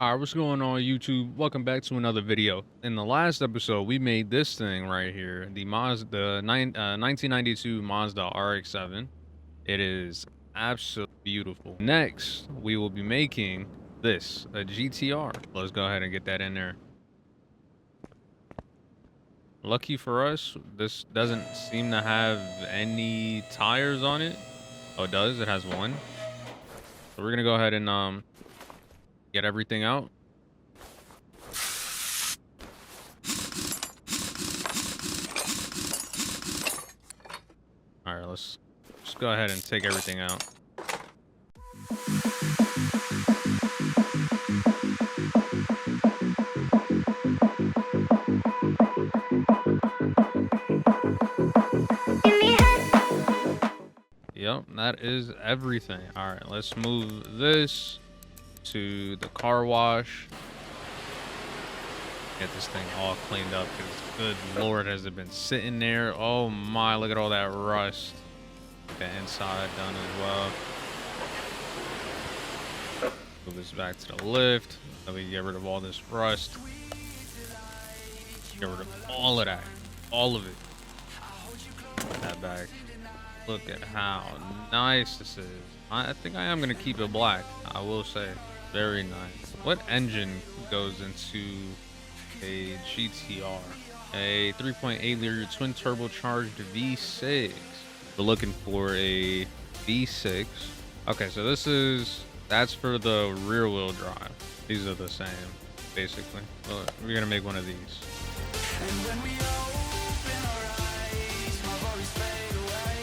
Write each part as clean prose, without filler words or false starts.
Alright, what's going on YouTube? Welcome back to another video. In the last episode, we made this thing right here, the 1992 Mazda RX-7. It is absolutely beautiful. Next, we will be making this, a GTR. Let's go ahead and get that in there. Lucky for us, this doesn't seem to have any tires on it. Oh, it does. It has one. So we're gonna go ahead and get everything out. All right, let's just go ahead and take everything out. Yep, that is everything. All right, let's move this to the car wash. Get this thing all cleaned up because good lord, has it been sitting there. Oh my, look at all that rust. The inside done as well. Move this back to the lift. Let me get rid of all this rust. Get rid of all of that. All of it. Put that back. Look at how nice this is. I think I am going to keep it black. I will say. Very nice. What engine goes into a GTR? A 3.8 liter twin turbocharged V6. We're looking for a V6. Okay, so that's for the rear wheel drive. These are the same, basically. Well, we're going to make one of these. And when we open our eyes, my worries fade away.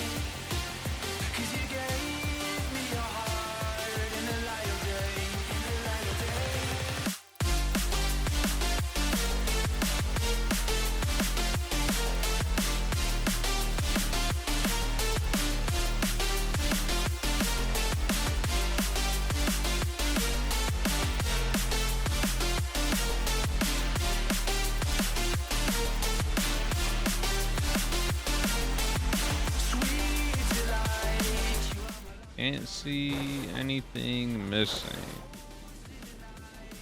'Cause you gave me your heart in the light of day, in the light of Can't see anything missing.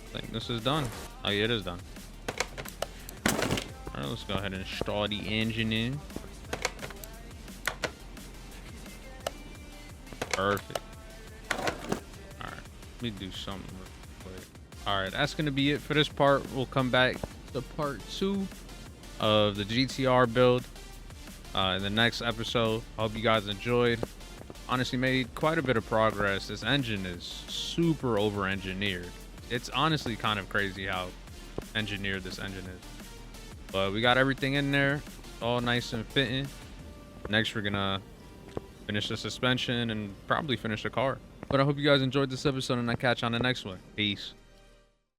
I think this is done. Oh yeah, it is done. All right, let's go ahead and start the engine in. Perfect. All right, let me do something real quick. All right, that's gonna be it for this part. We'll come back to part 2 of the GTR build in the next episode. I hope you guys enjoyed. Honestly made quite a bit of progress. This engine is super over engineered. It's honestly kind of crazy how engineered this engine is, but we got everything in there all nice and fitting. Next we're gonna finish the suspension and probably finish the car. But I hope you guys enjoyed this episode and I catch you on the next one. Peace.